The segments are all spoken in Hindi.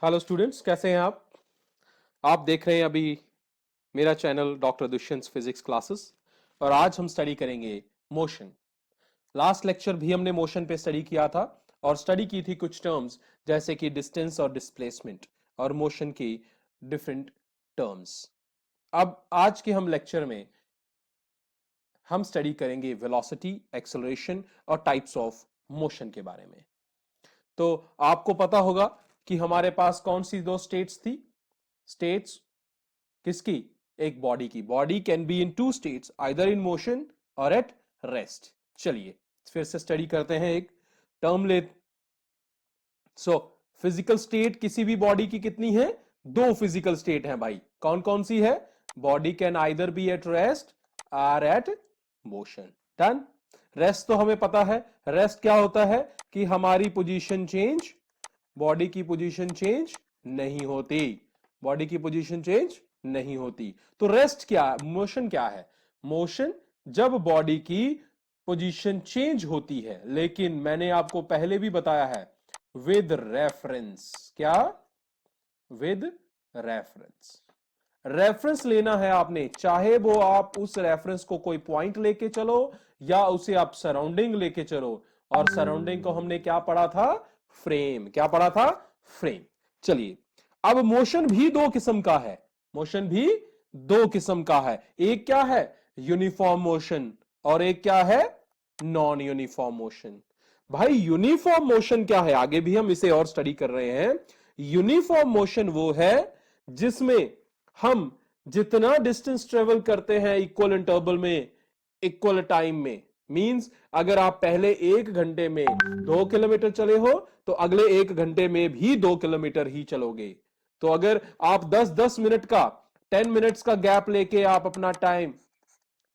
हेलो स्टूडेंट्स, कैसे हैं आप देख रहे हैं अभी मेरा channel doctor Dushyant physics classes. और आज हम स्टडी करेंगे मोशन। लास्ट लेक्चर भी हमने मोशन पे स्टडी किया था और स्टडी की थी कुछ टर्म्स जैसे कि डिस्टेंस और डिस्प्लेसमेंट और मोशन की डिफरेंट टर्म्स। अब आज के हम लेक्चर में हम स्टडी करेंगे वेलोसिटी, एक्सेलरेशन और टाइप्स ऑफ मोशन के बारे में। तो आपको पता होगा कि हमारे पास कौन सी दो स्टेट्स थी। स्टेट्स किसकी? एक बॉडी की। Body can be in two states, either in motion और एट रेस्ट। चलिए फिर से स्टडी करते हैं। एक टर्म ले। सो फिजिकल स्टेट किसी भी बॉडी की कितनी है? दो फिजिकल स्टेट हैं भाई। कौन कौन सी है? Body can either be at rest और एट मोशन। डन। रेस्ट तो हमें पता है। रेस्ट क्या होता है कि हमारी पोजीशन चेंज, बॉडी की पोजीशन चेंज नहीं होती। बॉडी की पोजीशन चेंज नहीं होती। तो रेस्ट क्या, मोशन क्या है? मोशन जब बॉडी की पोजीशन चेंज होती है, लेकिन मैंने आपको पहले भी बताया है विद रेफरेंस। क्या? With reference. रेफरेंस लेना है आपने, चाहे वो आप उस रेफरेंस को कोई पॉइंट लेके चलो या उसे आप सराउंडिंग लेके चलो। और सराउंडिंग को हमने क्या पढ़ा था? फ्रेम। क्या पढ़ा था? फ्रेम। चलिए, अब मोशन भी दो किस्म का है। मोशन भी दो किस्म का है। एक क्या है? Uniform motion. और एक क्या है? Non uniform motion. भाई यूनिफॉर्म मोशन क्या है? आगे भी हम इसे और स्टडी कर रहे हैं। यूनिफॉर्म मोशन वो है जिसमें हम जितना डिस्टेंस ट्रेवल करते हैं इक्वल इंटरवल में, इक्वल टाइम में। मींस अगर आप पहले 1 घंटे में 2 किलोमीटर चले हो तो अगले 1 घंटे में भी 2 किलोमीटर ही चलोगे। तो अगर आप 10-10 मिनट का, 10 मिनट्स का गैप लेके आप अपना टाइम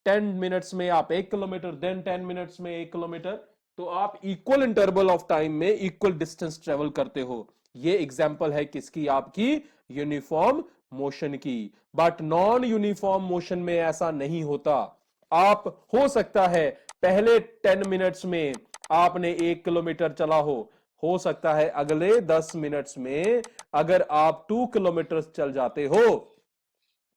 10 मिनट्स में आप 1 किलोमीटर, देन 10 मिनट्स में 1 किलोमीटर, तो आप इक्वल इंटरवल ऑफ टाइम में इक्वल डिस्टेंस ट्रेवल करते हो। ये एग्जाम्पल है किसकी? आपकी यूनिफॉर्म मोशन की। बट नॉन यूनिफॉर्म मोशन में ऐसा नहीं होता। आप हो सकता है पहले 10 मिनट्स में आपने 1 किलोमीटर चला हो सकता है अगले 10 मिनट्स में अगर आप 2 किलोमीटर चल जाते हो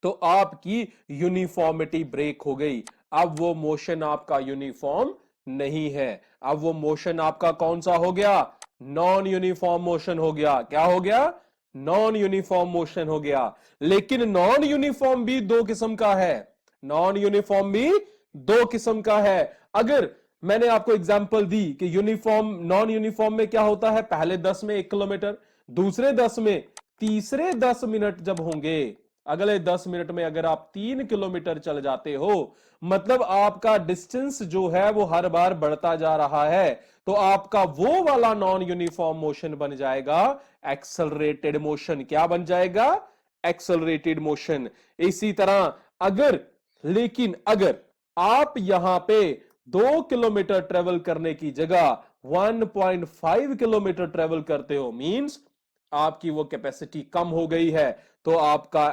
तो आपकी यूनिफॉर्मिटी ब्रेक हो गई। अब वो मोशन आपका यूनिफॉर्म नहीं है। अब वो मोशन आपका कौन सा हो गया? नॉन यूनिफॉर्म मोशन हो गया। क्या हो गया? नॉन यूनिफॉर्म मोशन हो गया। लेकिन नॉन यूनिफॉर्म भी दो किस्म का है। नॉन यूनिफॉर्म भी दो किस्म का है। अगर मैंने आपको एग्जांपल दी कि यूनिफॉर्म, नॉन यूनिफॉर्म में क्या होता है? पहले 10 में 1 किलोमीटर, दूसरे 10 में, तीसरे 10 मिनट जब होंगे, अगले 10 मिनट में अगर आप 3 किलोमीटर चल जाते हो, मतलब आपका डिस्टेंस जो है वो हर बार बढ़ता जा रहा है, तो आपका वो वाला नॉन यूनिफॉर्म मोशन बन जाएगा एक्सेलरेटेड मोशन। क्या बन जाएगा? Accelerated motion. इसी तरह अगर, लेकिन अगर आप यहां पे 2 किलोमीटर ट्रेवल करने की जगह 1.5 किलोमीटर ट्रेवल करते हो, मींस आपकी वो कैपेसिटी कम हो गई है, तो आपका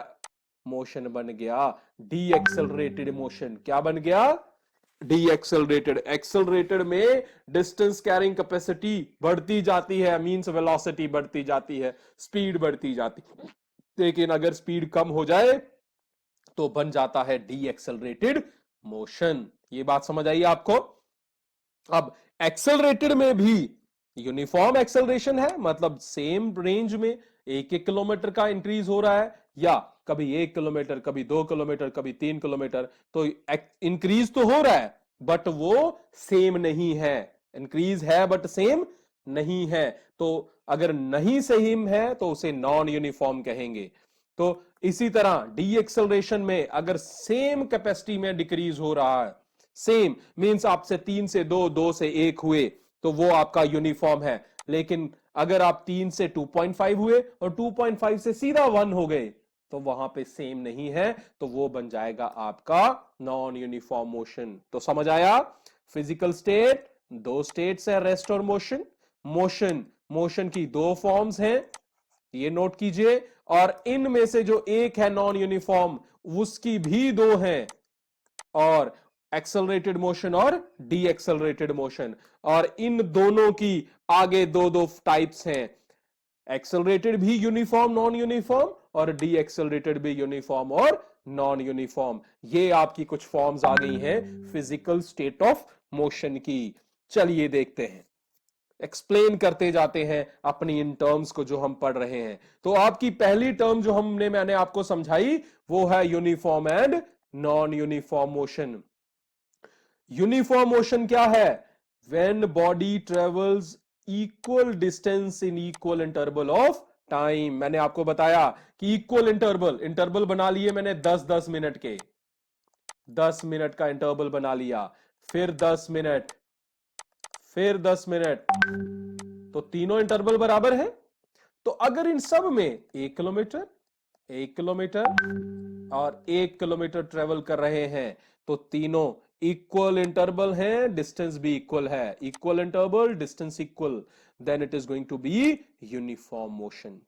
मोशन बन गया डी एक्सेलरेटेड मोशन। क्या बन गया? D accelerated. एक्सेलरेटेड में डिस्टेंस कैरिंग कैपेसिटी बढ़ती जाती है, मींस वेलोसिटी बढ़ती जाती है, स्पीड बढ़ती जाती है। लेकिन अगर स्पीड कम हो जाए तो बन जाता है डी एक्सेलरेटेड मोशन। ये बात समझ आई आपको? अब एक्सेलरेटेड में भी यूनिफॉर्म एक्सेलरेशन है, मतलब सेम रेंज में 1-1 किलोमीटर का इंक्रीज हो रहा है, या कभी 1 किलोमीटर, कभी 2 किलोमीटर, कभी 3 किलोमीटर, तो इंक्रीज तो हो रहा है बट वो सेम नहीं है। इंक्रीज है बट सेम नहीं है। तो अगर नहीं सेम है तो उसे नॉन यूनिफॉर्म कहेंगे। तो इसी तरह डी एक्सेलरेशन में अगर सेम कैपेसिटी में डिक्रीज हो रहा है, सेम मींस आपसे 3 से 2, 2 से 1 हुए, तो वो आपका यूनिफॉर्म है। लेकिन अगर आप 3 से 2.5 हुए और 2.5 से सीधा 1 हो गए, तो वहां पे सेम नहीं है, तो वो बन जाएगा आपका नॉन यूनिफॉर्म मोशन। तो समझ आया? फिजिकल स्टेट दो स्टेट्स है, रेस्ट और मोशन। मोशन, मोशन की दो फॉर्म्स हैं, ये नोट कीजिए। और इनमें से जो एक है नॉन यूनिफॉर्म, उसकी भी दो हैं, और एक्सेलरेटेड मोशन और डी एक्सेलरेटेड मोशन। और इन दोनों की आगे दो दो टाइप्स हैं, एक्सेलरेटेड भी यूनिफॉर्म नॉन यूनिफॉर्म और डी एक्सेलरेटेड भी यूनिफॉर्म और नॉन यूनिफॉर्म। ये आपकी कुछ फॉर्म्स आ गई हैं फिजिकल स्टेट ऑफ मोशन की। चलिए देखते हैं, एक्सप्लेन करते जाते हैं अपनी इन टर्म्स को जो हम पढ़ रहे हैं। तो आपकी पहली टर्म जो मैंने आपको समझाई वो है uniform and non uniform motion. Uniform motion क्या है? When body travels equal distance in equal interval of time. मैंने आपको बताया कि इक्वल इंटरवल, इंटरवल बना लिए मैंने 10-10 मिनट के, 10 मिनट का इंटरवल बना लिया, फिर 10 मिनट, फिर 10 मिनट, तो तीनों इंटरवल बराबर है। तो अगर इन सब में 1 किलोमीटर, 1 किलोमीटर और 1 किलोमीटर ट्रेवल कर रहे हैं तो तीनों इक्वल इंटरवल हैं, डिस्टेंस भी इक्वल है, equal interval distance equal, then it is going to be uniform motion.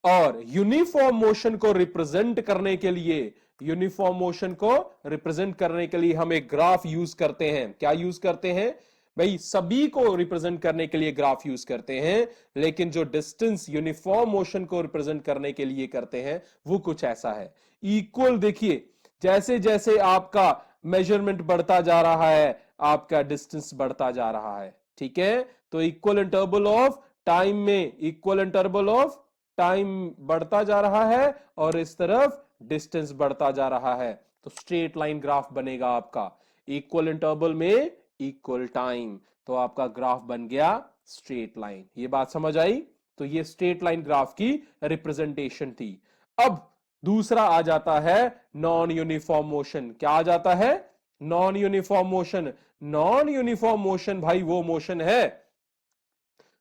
और यूनिफॉर्म मोशन को रिप्रेजेंट करने के लिए, यूनिफॉर्म मोशन को रिप्रेजेंट करने के लिए हम एक ग्राफ यूज करते हैं। क्या यूज करते हैं भाई? सभी को रिप्रेजेंट करने के लिए ग्राफ यूज करते हैं, लेकिन जो डिस्टेंस यूनिफॉर्म मोशन को रिप्रेजेंट करने के लिए करते हैं वो कुछ ऐसा है। इक्वल, देखिए जैसे जैसे आपका मेजरमेंट बढ़ता जा रहा है आपका डिस्टेंस बढ़ता जा रहा है, ठीक है। तो इक्वल इंटरवल ऑफ टाइम में इक्वल इंटरवल ऑफ टाइम बढ़ता जा रहा है और इस तरफ डिस्टेंस बढ़ता जा रहा है, तो स्ट्रेट लाइन ग्राफ बनेगा आपका। इक्वल इंटरवल में इक्वल टाइम, तो आपका ग्राफ बन गया स्ट्रेट लाइन। ये बात समझ आई? तो ये स्ट्रेट लाइन ग्राफ की रिप्रेजेंटेशन थी। अब दूसरा आ जाता है नॉन यूनिफॉर्म मोशन। क्या आ जाता है? Non uniform motion. Non uniform motion भाई वो मोशन है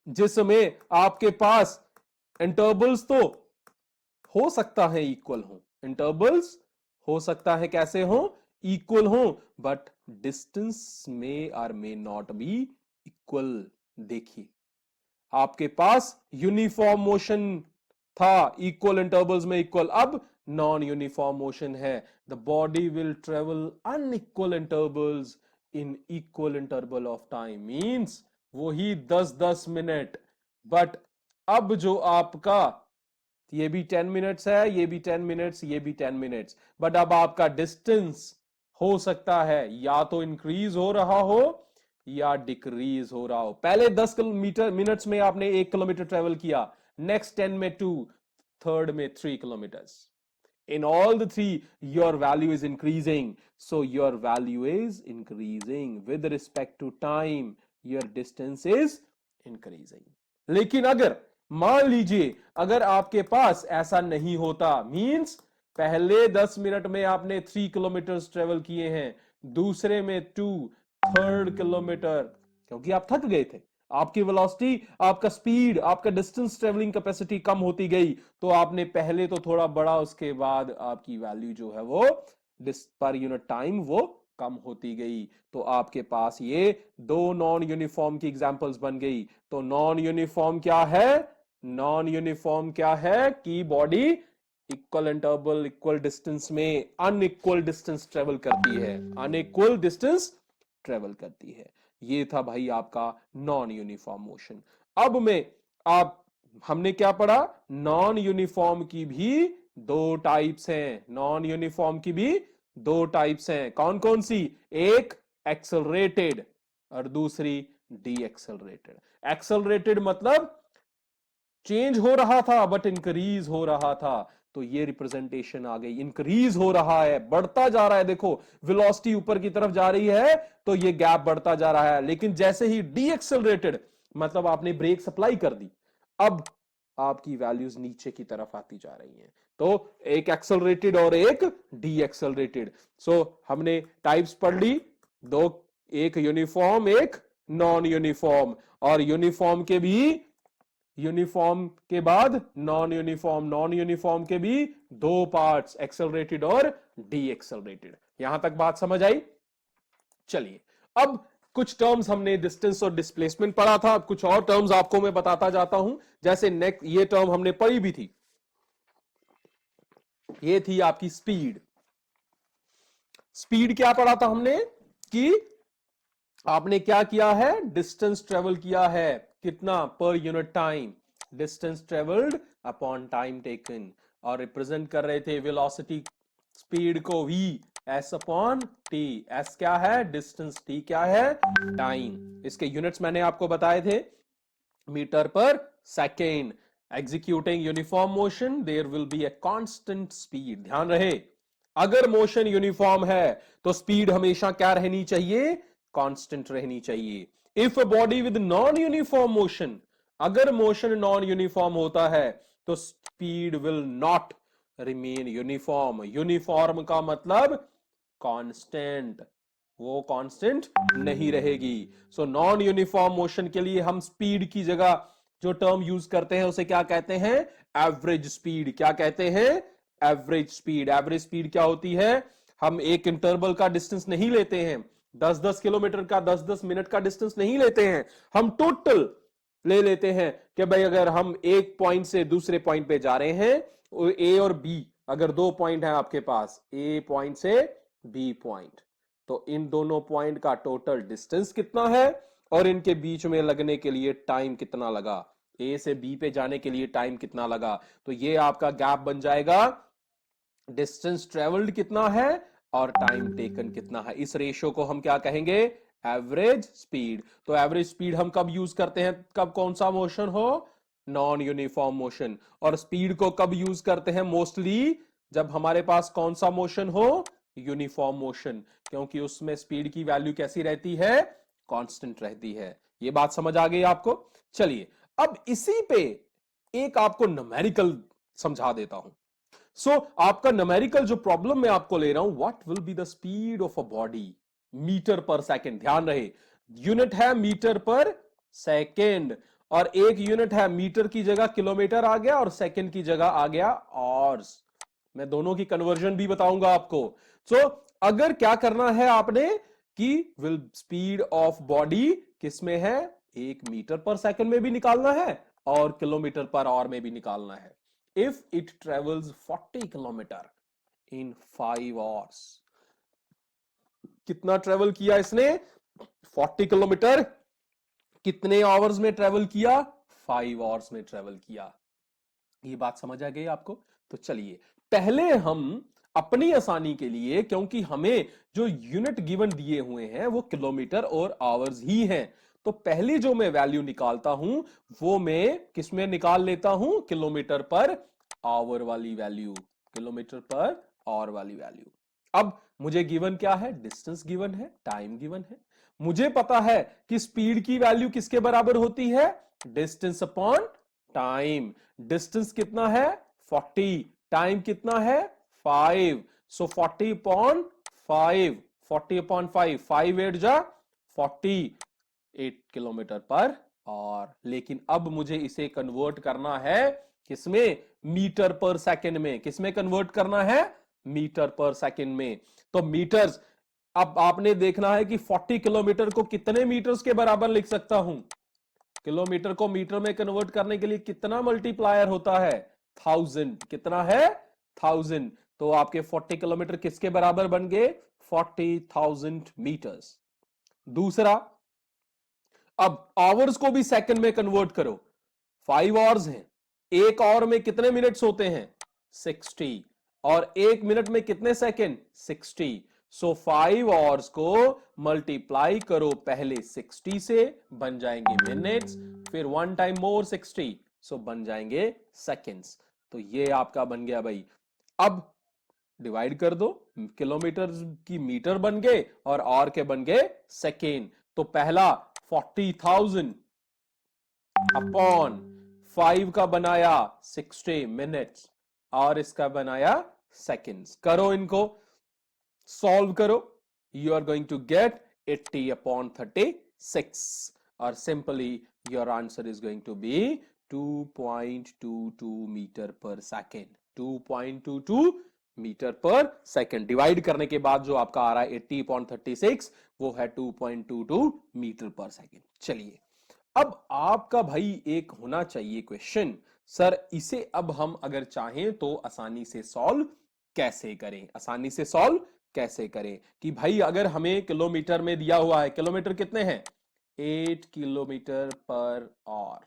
जिसमें आपके पास इंटरवल्स तो हो सकता है इक्वल हो, इंटरवल्स हो सकता है कैसे हो? इक्वल हो, बट डिस्टेंस में और मे नॉट बी इक्वल। देखिए आपके पास यूनिफॉर्म मोशन था, इक्वल इंटरवल्स में इक्वल, अब नॉन यूनिफॉर्म मोशन है। The body will travel unequal intervals in equal interval of time, means वही 10-10 मिनट, बट अब जो आपका ये भी 10 मिनट्स है, ये भी 10 मिनट्स, ये भी 10 मिनट्स, बट अब आपका डिस्टेंस हो सकता है या तो इंक्रीज हो रहा हो या डिक्रीज हो रहा हो। पहले 10 किलोमीटर मिनट्स में आपने 1 किलोमीटर ट्रेवल किया, नेक्स्ट 10 में 2, थर्ड में 3 kilometres. In all the three, your value is increasing. So your value is increasing with respect to time. Your distance is increasing. लेकिन अगर मान लीजिए अगर आपके पास ऐसा नहीं होता, मींस पहले 10 मिनट में आपने 3 किलोमीटर ट्रेवल किए हैं, दूसरे में 2, थर्ड किलोमीटर, क्योंकि आप थक गए थे, आपकी वेलोसिटी, आपका स्पीड, आपका डिस्टेंस ट्रेवलिंग कैपेसिटी कम होती गई, तो आपने पहले तो थोड़ा बढ़ा, उसके बाद आपकी वैल्यू जो है वो पर यूनिट टाइम वो कम होती गई। तो आपके पास ये दो नॉन यूनिफॉर्म की एग्जांपल्स बन गई। तो नॉन यूनिफॉर्म क्या है? नॉन यूनिफॉर्म क्या है कि body equal interval equal distance में अनइक्वल डिस्टेंस ट्रेवल करती है, अनइक्वल डिस्टेंस ट्रेवल करती है। ये था भाई आपका नॉन यूनिफॉर्म मोशन। अब में आप हमने क्या पढ़ा? नॉन यूनिफॉर्म की भी दो टाइप्स हैं, नॉन यूनिफॉर्म की भी दो टाइप्स हैं। कौन कौन सी? एक एक्सेलरेटेड और दूसरी डी एक्सेलरेटेड। एक्सेलरेटेड मतलब चेंज हो रहा था बट इंक्रीज हो रहा था, तो ये रिप्रेजेंटेशन आ गई। इंक्रीज हो रहा है, बढ़ता जा रहा है, देखो वेलोसिटी ऊपर की तरफ जा रही है तो ये गैप बढ़ता जा रहा है। लेकिन जैसे ही डी एक्सेलरेटेड मतलब आपने ब्रेक सप्लाई कर दी, अब आपकी वैल्यूज नीचे की तरफ आती जा रही हैं। तो एक एक्सेलरेटेड और एक डी एक्सेलरेटेड। सो हमने टाइप्स पढ़ ली दो, एक यूनिफॉर्म एक नॉन यूनिफॉर्म, और यूनिफॉर्म के भी, यूनिफॉर्म के बाद नॉन यूनिफॉर्म, नॉन यूनिफॉर्म के भी दो पार्ट्स, एक्सेलरेटेड और डी एक्सेलरेटेड। यहां तक बात समझ आई? चलिए अब कुछ टर्म्स हमने डिस्टेंस और डिस्प्लेसमेंट पढ़ा था, अब कुछ और टर्म्स आपको मैं बताता जाता हूं। जैसे नेक्स्ट ये टर्म हमने पढ़ी भी थी, ये थी आपकी स्पीड। स्पीड क्या पढ़ा था हमने कि आपने क्या किया है? डिस्टेंस ट्रेवल किया है कितना per unit time, distance travelled upon time taken, और रिप्रेजेंट कर रहे थे वेलोसिटी स्पीड को v s upon T. s क्या है डिस्टेंस, t क्या है टाइम। इसके यूनिट्स मैंने आपको बताए थे, metre per second. Executing uniform motion there will be a constant speed. ध्यान रहे, अगर मोशन यूनिफॉर्म है तो स्पीड हमेशा क्या रहनी चाहिए, कांस्टेंट रहनी चाहिए। If a body with non uniform motion, अगर मोशन नॉन यूनिफॉर्म होता है तो speed will not remain uniform. Uniform का मतलब कांस्टेंट, वो कांस्टेंट नहीं रहेगी। सो नॉन यूनिफॉर्म मोशन के लिए हम स्पीड की जगह जो टर्म यूज करते हैं उसे क्या कहते हैं, एवरेज स्पीड। क्या कहते हैं, एवरेज स्पीड। एवरेज स्पीड क्या होती है, हम एक इंटरवल का डिस्टेंस नहीं लेते हैं, 10-10 किलोमीटर का, 10-10 मिनट का डिस्टेंस नहीं लेते हैं, हम टोटल ले लेते हैं कि भाई अगर हम एक पॉइंट से दूसरे पॉइंट पे जा रहे हैं, ए और बी, अगर दो पॉइंट है आपके पास, ए पॉइंट से बी पॉइंट, तो इन दोनों पॉइंट का टोटल डिस्टेंस कितना है और इनके बीच में लगने के लिए टाइम कितना लगा, ए से बी पे जाने के लिए टाइम कितना लगा, तो ये आपका गैप बन जाएगा डिस्टेंस ट्रेवल्ड कितना है और टाइम टेकन कितना है। इस रेशियो को हम क्या कहेंगे, एवरेज स्पीड। तो एवरेज स्पीड हम कब यूज करते हैं, कब कौन सा मोशन हो, नॉन यूनिफॉर्म मोशन। और स्पीड को कब यूज करते हैं, मोस्टली जब हमारे पास कौन सा मोशन हो, यूनिफॉर्म मोशन, क्योंकि उसमें स्पीड की वैल्यू कैसी रहती है, कांस्टेंट रहती है। ये बात समझ आ गई आपको। चलिए अब इसी पे एक आपको न्यूमेरिकल समझा देता हूं। सो आपका न्यूमेरिकल जो प्रॉब्लम मैं आपको ले रहा हूं, what will be the speed of a body metre per second. ध्यान रहे, यूनिट है मीटर पर सेकेंड, और एक यूनिट है मीटर की जगह किलोमीटर आ गया और सेकेंड की जगह आ गया आवर्स। मैं दोनों की कन्वर्जन भी बताऊंगा आपको। सो अगर क्या करना है आपने कि विल स्पीड ऑफ बॉडी किस में है, एक मीटर पर सेकेंड में भी निकालना है और किलोमीटर पर आवर में भी निकालना है। if it travels 40 kilometre in 5 hours, कितना ट्रेवल किया इसने, 40 किलोमीटर, कितने आवर्स में ट्रेवल किया, 5 आवर्स में ट्रेवल किया। ये बात समझ आ गई आपको। तो चलिए पहले हम अपनी आसानी के लिए, क्योंकि हमें जो यूनिट गिवन दिए हुए हैं वो किलोमीटर और आवर्स ही हैं, तो पहली जो मैं वैल्यू निकालता हूं वो मैं किसमें निकाल लेता हूं, किलोमीटर पर आवर वाली वैल्यू, किलोमीटर पर आवर वाली वैल्यू। अब मुझे गिवन क्या है, डिस्टेंस गिवन है, टाइम गिवन है, मुझे पता है कि स्पीड की वैल्यू किसके बराबर होती है, डिस्टेंस अपॉन टाइम। डिस्टेंस कितना है 40, टाइम कितना है 5, सो 40 अपॉन 5, 40 अपॉन 5, 5 8 जा 48 किलोमीटर पर और। लेकिन अब मुझे इसे कन्वर्ट करना है किसमें, मीटर पर सेकंड में। किसमें कन्वर्ट करना है, मीटर पर सेकंड में। तो मीटर्स, अब आपने देखना है कि 40 किलोमीटर को कितने मीटर्स के बराबर लिख सकता हूं। किलोमीटर को मीटर में कन्वर्ट करने के लिए कितना मल्टीप्लायर होता है, 1000। कितना है 1000। तो आपके 40 किलोमीटर किसके बराबर बन गए, 40,000 मीटर्स। दूसरा, अब आवर्स को भी सेकंड में कन्वर्ट करो, 5 आवर्स हैं, एक आवर में कितने मिनट्स होते हैं 60, और एक मिनट में कितने सेकंड 60। सो 5 आवर्स को मल्टीप्लाई करो पहले 60 से, बन जाएंगे मिनट्स, फिर 1 टाइम मोर 60, सो बन जाएंगे सेकंड्स। तो ये आपका बन गया भाई। अब डिवाइड कर दो, किलोमीटर की मीटर बन गए और आवर के बन गए सेकेंड। तो पहला 40,000 अपॉन 5 का बनाया 60 मिनट्स और इसका बनाया सेकंड्स। करो इनको, सॉल्व करो, you are going to get 80 upon 36 और simply your answer is going to be 2.22 metre per second. 2.22 metre per second divide करने के बाद जो आपका आ रहा है 80/36 वो है 2.22 मीटर पर सेकेंड। चलिए अब आपका भाई एक होना चाहिए क्वेश्चन, सर इसे अब हम अगर चाहें तो आसानी से सॉल्व कैसे करें, आसानी से सॉल्व कैसे करें। कि भाई अगर हमें किलोमीटर में दिया हुआ है, किलोमीटर कितने हैं 8 किलोमीटर पर आवर,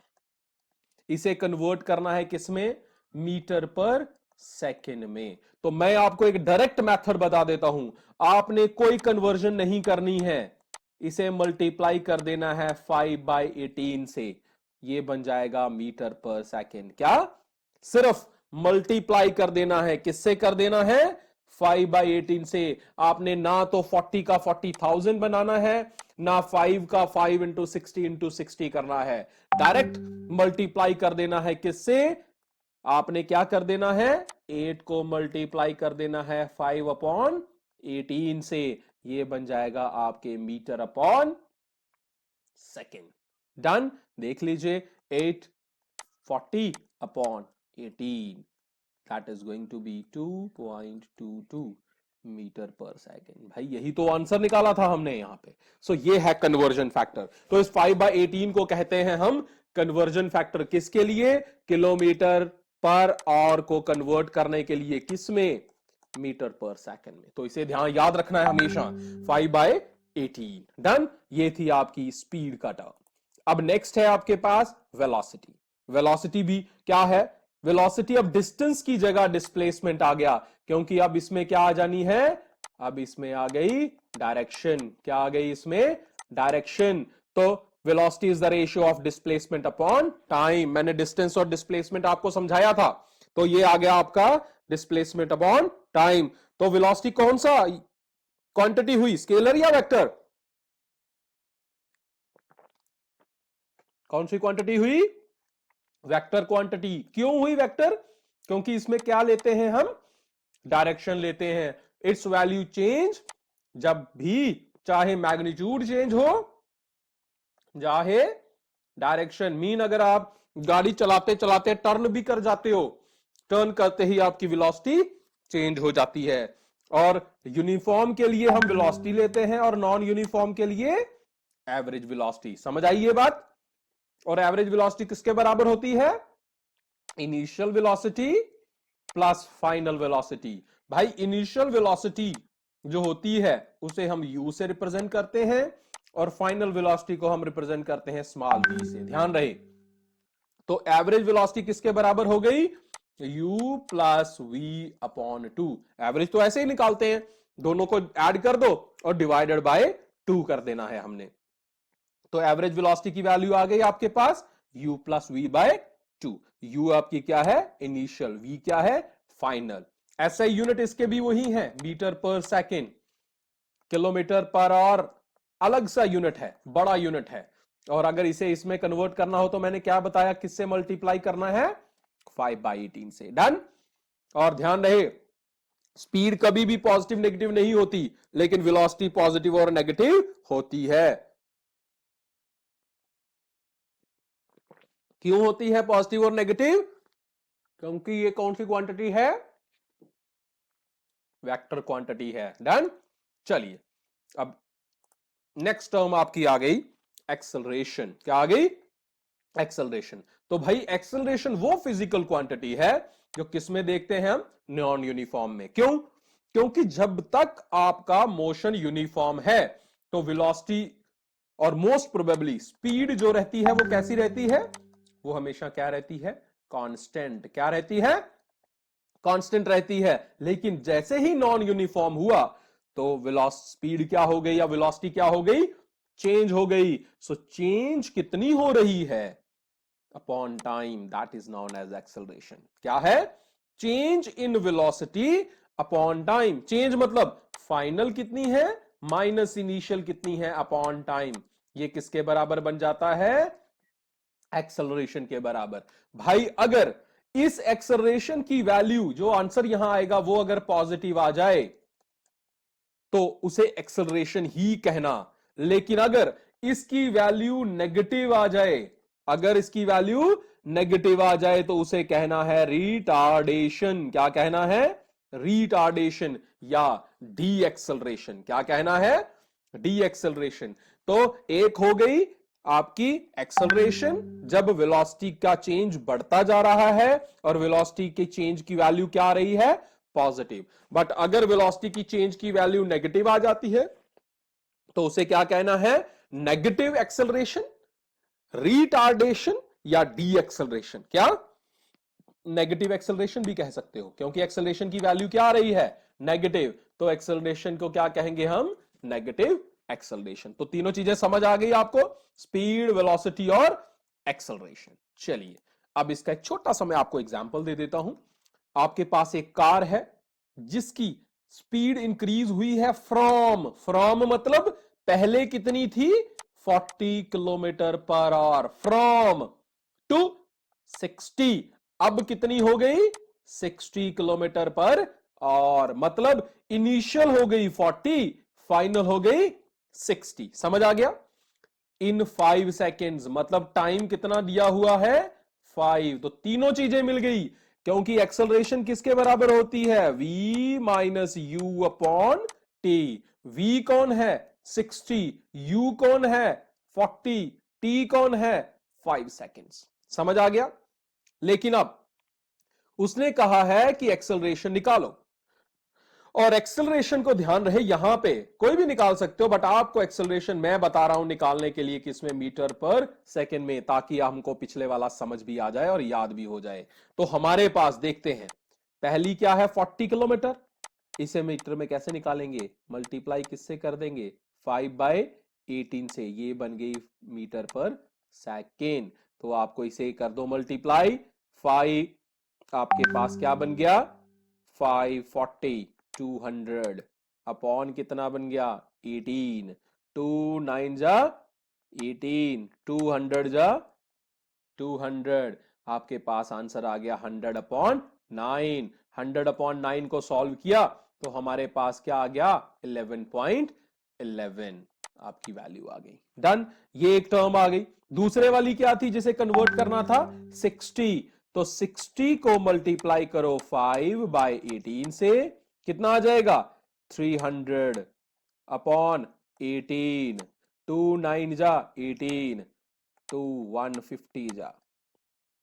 इसे कन्वर्ट करना है किसमें, मीटर पर सेकेंड में। तो मैं आपको एक डायरेक्ट मेथड बता देता हूं, आपने कोई कन्वर्जन नहीं करनी है, इसे मल्टीप्लाई कर देना है 5/18 से, ये बन जाएगा मीटर पर सेकेंड। क्या, सिर्फ मल्टीप्लाई कर देना है, किससे कर देना है, 5/18 से। आपने ना तो 40 का 40,000 बनाना है, ना 5 का 5 इंटू 60 करना है, डायरेक्ट मल्टीप्लाई कर देना है किससे, आपने क्या कर देना है, 8 को मल्टीप्लाई कर देना है 5/18 से, ये बन जाएगा आपके मीटर अपॉन सेकेंड। डन, देख लीजिए 840/18 that is going to be 2.22 metre per second. भाई यही तो आंसर निकाला था हमने यहां पे। सो ये है कन्वर्जन फैक्टर। तो इस 5/18 को कहते हैं हम कन्वर्जन फैक्टर, किसके लिए, किलोमीटर पर आवर को कन्वर्ट करने के लिए, किसमें, मीटर पर सेकेंड में। तो इसे ध्यान याद रखना है हमेशा, 5/18। डन, ये थी आपकी स्पीड का टर्म। अब नेक्स्ट है आपके पास वेलोसिटी। वेलोसिटी भी क्या है, वेलोसिटी अब डिस्टेंस की जगह डिस्प्लेसमेंट आ गया, क्योंकि अब इसमें क्या आ जानी है, अब इसमें आ गई डायरेक्शन। क्या आ गई इसमें, डायरेक्शन। तो velocity is the ratio of displacement upon time. मैंने डिस्टेंस और डिस्प्लेसमेंट आपको समझाया था, तो ये आ गया आपका डिस्प्लेसमेंट अपॉन टाइम। तो वेलोसिटी कौन सा क्वांटिटी हुई, स्केलर या वेक्टर, कौन सी क्वांटिटी हुई, वेक्टर क्वांटिटी। क्यों हुई वेक्टर, क्योंकि इसमें क्या लेते हैं हम, डायरेक्शन लेते हैं। इट्स वैल्यू चेंज जब भी, चाहे मैग्नीट्यूड चेंज हो, चाहे डायरेक्शन। मीन अगर आप गाड़ी चलाते चलाते टर्न भी कर जाते हो, टर्न करते ही आपकी वेलोसिटी चेंज हो जाती है। और यूनिफॉर्म के लिए हम वेलोसिटी लेते हैं और नॉन यूनिफॉर्म के लिए एवरेज वेलोसिटी। समझ आई ये बात। और एवरेज वेलोसिटी किसके बराबर होती है, initial velocity plus final velocity. भाई इनिशियल वेलोसिटी जो होती है उसे हम u से रिप्रेजेंट करते हैं, और फाइनल वेलोसिटी को हम रिप्रेजेंट करते हैं स्मॉल v से, ध्यान रहे। तो एवरेज वेलोसिटी किसके बराबर हो गई, u प्लस v/2। एवरेज तो ऐसे ही निकालते हैं, दोनों को ऐड कर दो और डिवाइडेड बाय 2 कर देना है हमने। तो एवरेज वेलोसिटी की वैल्यू आ गई आपके पास u प्लस v/2। u आपकी क्या है, इनिशियल, v क्या है, फाइनल। ऐसा यूनिट इसके भी वही है, metre per second. Kilometre per hour अलग सा यूनिट है, बड़ा यूनिट है। और अगर इसे इसमें कन्वर्ट करना हो तो मैंने क्या बताया, किससे मल्टीप्लाई करना है, 5/18 से। डन। और ध्यान रहे, स्पीड कभी भी पॉजिटिव नेगेटिव नहीं होती, लेकिन वेलोसिटी पॉजिटिव और नेगेटिव होती है। क्यों होती है पॉजिटिव और नेगेटिव, क्योंकि ये कौन सी क्वांटिटी है, वेक्टर क्वांटिटी है। डन। चलिए अब नेक्स्ट टर्म आपकी आ गई एक्सेलरेशन। क्या आ गई, एक्सेलरेशन। तो भाई एक्सेलरेशन वो फिजिकल क्वांटिटी है जो किसमें देखते हैं हम, नॉन यूनिफॉर्म में। क्यों, क्योंकि जब तक आपका मोशन यूनिफॉर्म है तो वेलोसिटी और मोस्ट प्रोबेबली स्पीड जो रहती है वो कैसी रहती है, वो हमेशा क्या रहती है, कांस्टेंट। क्या रहती है, कांस्टेंट रहती है। लेकिन जैसे ही नॉन यूनिफॉर्म हुआ तो वेलोसिटी, स्पीड क्या हो गई या वेलोसिटी क्या हो गई, चेंज हो गई। सो चेंज कितनी हो रही है, upon time, that is known as acceleration. क्या है, change in velocity upon time. Change मतलब फाइनल कितनी है माइनस इनिशियल कितनी है अपॉन टाइम। ये किसके बराबर बन जाता है, एक्सेलरेशन के बराबर। भाई अगर इस एक्सेलरेशन की वैल्यू, जो आंसर यहां आएगा वो अगर पॉजिटिव आ जाए तो उसे एक्सेलरेशन ही कहना। लेकिन अगर इसकी वैल्यू नेगेटिव आ जाए, अगर इसकी वैल्यू नेगेटिव आ जाए तो उसे कहना है रिटार्डेशन। क्या कहना है, रिटार्डेशन या डी एक्सेलरेशन। क्या कहना है, डी एक्सेलरेशन। तो एक हो गई आपकी एक्सेलरेशन जब वेलोसिटी का चेंज बढ़ता जा रहा है और वेलोसिटी के चेंज की वैल्यू क्या आ रही है, पॉजिटिव। बट अगर वेलोसिटी की चेंज की वैल्यू नेगेटिव आ जाती है तो उसे क्या कहना है, नेगेटिव एक्सेलरेशन, रिटार्डेशन या डी एक्सेलरेशन, क्या नेगेटिव एक्सेलरेशन भी कह सकते हो, क्योंकि एक्सेलरेशन की वैल्यू क्या आ रही है, नेगेटिव, तो एक्सेलरेशन को क्या कहेंगे हम, नेगेटिव एक्सेलरेशन। तो तीनों चीजें समझ आ गई आपको, स्पीड, वेलोसिटी और एक्सेलरेशन। चलिए अब इसका एक छोटा सा मैं आपको एग्जांपल दे देता हूं। आपके पास एक कार है जिसकी स्पीड इंक्रीज हुई है फ्रॉम मतलब पहले कितनी थी, 40 kilometre per hour, from to 60, अब कितनी हो गई, 60 किलोमीटर पर और मतलब इनिशियल हो गई 40, फाइनल हो गई 60। समझ आ गया, इन 5 सेकेंड्स, मतलब टाइम कितना दिया हुआ है, 5। तो तीनों चीजें मिल गई, क्योंकि एक्सेलरेशन किसके बराबर होती है, v minus you upon T. v कौन है, 60, u कौन है, 40, t कौन है, 5 सेकेंड्स। समझ आ गया। लेकिन अब उसने कहा है कि एक्सेलरेशन निकालो, और एक्सेलरेशन को ध्यान रहे यहां पे कोई भी निकाल सकते हो, बट आपको एक्सेलरेशन मैं बता रहा हूं निकालने के लिए किसमें, मीटर पर सेकंड में, ताकि हमको पिछले वाला समझ भी आ जाए और याद भी हो जाए। तो हमारे पास देखते हैं, पहली क्या है 40 किलोमीटर, इसे मीटर में कैसे निकालेंगे, मल्टीप्लाई किससे कर देंगे, 5/18 से, ये बन गई मीटर पर सेकेंड। तो आपको इसे कर दो मल्टीप्लाई, 5 आपके पास क्या बन गया, 540, 200 अपॉन कितना बन गया, 18, 2 9 जा 18, 200 जा 200, आपके पास आंसर आ गया 100 अपॉन 9। 100 अपॉन 9 को सॉल्व किया तो हमारे पास क्या आ गया, 11.11 आपकी वैल्यू आ गई। डन, ये एक टर्म आ गई। दूसरे वाली क्या थी जिसे कन्वर्ट करना था, 60, तो 60 को मल्टीप्लाई करो 5/18 से, कितना आ जाएगा, 300 अपॉन 18, 2 9 जा 18, 2 150 जा,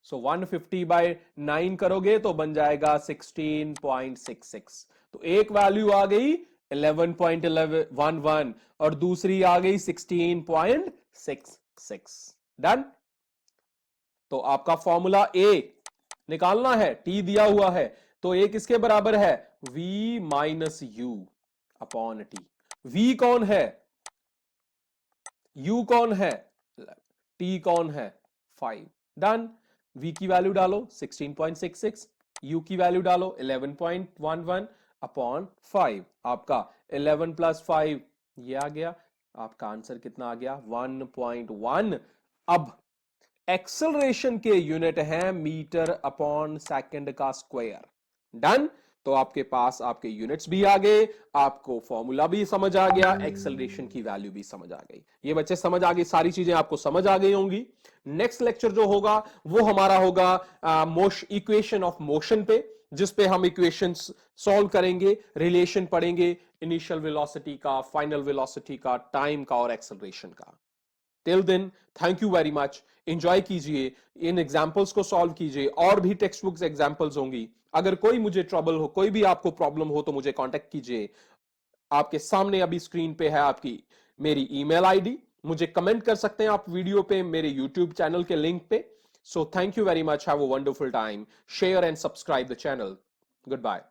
सो 150/9 करोगे तो बन जाएगा 16.66। तो एक वैल्यू आ गई 11.11 और दूसरी आ गई 16.66। डन। तो आपका फॉर्मूला ए निकालना है, टी दिया हुआ है, तो ए किसके बराबर है, v minus you upon T. v कौन है, u कौन है, t कौन है, 5। डन, v की वैल्यू डालो 16.66, u की वैल्यू डालो 11.11 अपॉन 5, आपका 11 प्लस 5 ये आ गया, आपका आंसर कितना आ गया, 1.1। अब एक्सेलरेशन के यूनिट है मीटर अपॉन सेकंड का स्क्वायर। डन, तो आपके पास आपके यूनिट्स भी आ गए, आपको फॉर्मूला भी समझ आ गया, एक्सेलरेशन की वैल्यू भी समझ आ गई। ये बच्चे समझ आ गई, सारी चीजें आपको समझ आ गई होंगी। नेक्स्ट लेक्चर जो होगा वो हमारा होगा इक्वेशन ऑफ मोशन पे, जिस पे हम इक्वेशंस सॉल्व करेंगे, रिलेशन पढ़ेंगे इनिशियल वेलोसिटी का, फाइनल वेलोसिटी का, टाइम का और एक्सेलरेशन का। Till then thank you very much, enjoy कीजिए, इन एग्जांपल्स को सॉल्व कीजिए, और भी टेक्स्ट बुक्स एग्जांपल्स होंगी। अगर कोई मुझे ट्रबल हो, कोई भी आपको प्रॉब्लम हो तो मुझे कांटेक्ट कीजिए। आपके सामने अभी स्क्रीन पे है आपकी मेरी ईमेल आईडी, मुझे कमेंट कर सकते हैं आप वीडियो पे मेरे यूट्यूब चैनल के लिंक पे। So thank you very much, have a wonderful time, share and subscribe the channel, good bye.